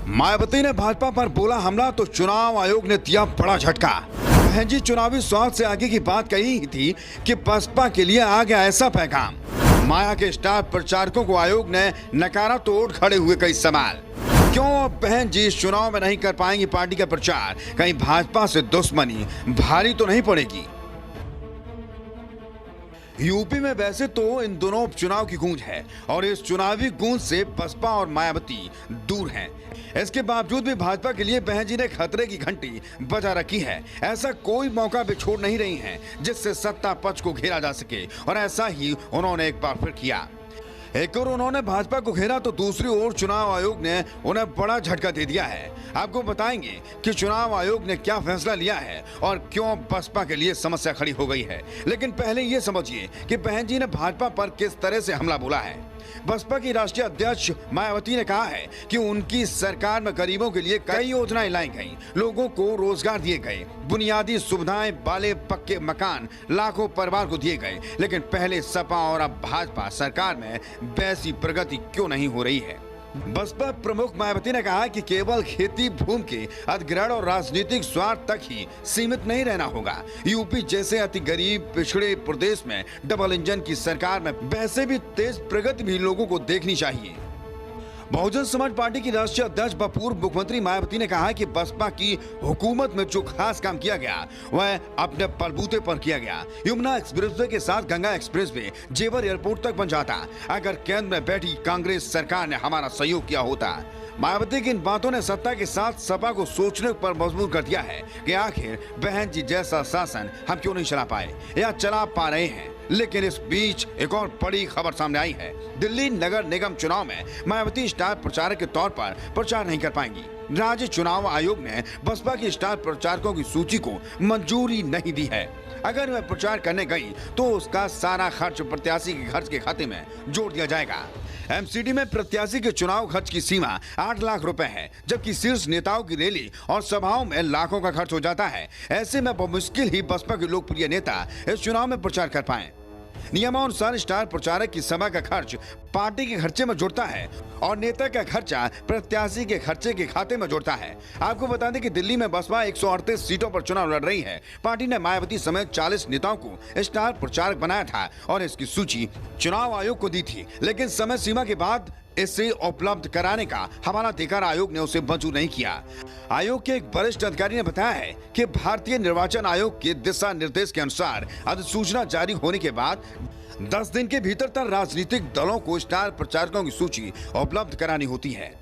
मायावती ने भाजपा पर बोला हमला तो चुनाव आयोग ने दिया बड़ा झटका। बहन जी चुनावी स्वाद से आगे की बात कही ही थी कि बसपा के लिए आ गया ऐसा पैगाम। माया के स्टार प्रचारकों को आयोग ने नकारा तो उठ खड़े हुए कई सवाल। क्यों अब बहन जी इस चुनाव में नहीं कर पाएंगी पार्टी का प्रचार? कहीं भाजपा से दुश्मनी भारी तो नहीं पड़ेगी? यूपी में वैसे तो इन दोनों उपचुनाव की गूंज है और इस चुनावी गूंज से बसपा और मायावती दूर हैं। इसके बावजूद भी भाजपा के लिए बहन जी ने खतरे की घंटी बजा रखी है। ऐसा कोई मौका भी छोड़ नहीं रही हैं जिससे सत्ता पक्ष को घेरा जा सके और ऐसा ही उन्होंने एक बार फिर किया। एक और उन्होंने भाजपा को घेरा तो दूसरी ओर चुनाव आयोग ने उन्हें बड़ा झटका दे दिया है। आपको बताएंगे कि चुनाव आयोग ने क्या फैसला लिया है और क्यों बसपा के लिए समस्या खड़ी हो गई है। लेकिन पहले ये समझिए कि बहन जी ने भाजपा पर किस तरह से हमला बोला है। बसपा की राष्ट्रीय अध्यक्ष मायावती ने कहा है कि उनकी सरकार में गरीबों के लिए कई योजनाएं लाई गईं, लोगों को रोजगार दिए गए, बुनियादी सुविधाएं, बाले पक्के मकान लाखों परिवार को दिए गए। लेकिन पहले सपा और अब भाजपा सरकार में वैसी प्रगति क्यों नहीं हो रही है? बसपा प्रमुख मायावती ने कहा कि केवल खेती भूमि के अधिग्रहण और राजनीतिक स्वार्थ तक ही सीमित नहीं रहना होगा। यूपी जैसे अति गरीब पिछड़े प्रदेश में डबल इंजन की सरकार में वैसे भी तेज प्रगति भी लोगों को देखनी चाहिए। बहुजन समाज पार्टी की राष्ट्रीय अध्यक्ष व पूर्व मुख्यमंत्री मायावती ने कहा कि बसपा की हुकूमत में जो खास काम किया गया वह अपने बलबूते पर किया गया। यमुना एक्सप्रेसवे के साथ गंगा एक्सप्रेसवे जेवर एयरपोर्ट तक बन जाता अगर केंद्र में बैठी कांग्रेस सरकार ने हमारा सहयोग किया होता। मायावती की इन बातों ने सत्ता के साथ सपा को सोचने पर मजबूर कर दिया है कि आखिर बहन जी जैसा शासन हम क्यों नहीं चला पाए या चला पा रहे हैं। लेकिन इस बीच एक और बड़ी खबर सामने आई है। दिल्ली नगर निगम चुनाव में मायावती स्टार प्रचारक के तौर पर प्रचार नहीं कर पाएंगी। राज्य चुनाव आयोग ने बसपा की स्टार प्रचारकों की सूची को मंजूरी नहीं दी है। अगर वह प्रचार करने गई तो उसका सारा खर्च प्रत्याशी के खर्च के खाते में जोड़ दिया जाएगा। एमसीडी में प्रत्याशी के चुनाव खर्च की सीमा 8 लाख रुपए है, जबकि शीर्ष नेताओं की रैली और सभाओं में लाखों का खर्च हो जाता है। ऐसे में बमुश्किल ही बसपा के लोकप्रिय नेता इस चुनाव में प्रचार कर पाए। नियमानुसार स्टार प्रचारक की सभा का खर्च पार्टी के खर्चे में जुड़ता है और नेता का खर्चा प्रत्याशी के खर्चे के खाते में जुड़ता है। आपको बता दें कि दिल्ली में बसपा 138 सीटों पर चुनाव लड़ रही है। पार्टी ने मायावती समेत 40 नेताओं को स्टार प्रचारक बनाया था और इसकी सूची चुनाव आयोग को दी थी, लेकिन समय सीमा के बाद इसे उपलब्ध कराने का हवाला देकर आयोग ने उसे मंजूर नहीं किया। आयोग के एक वरिष्ठ अधिकारी ने बताया है कि भारतीय निर्वाचन आयोग के दिशा निर्देश के अनुसार अधिसूचना जारी होने के बाद 10 दिन के भीतर तक राजनीतिक दलों को स्टार प्रचारकों की सूची उपलब्ध करानी होती है।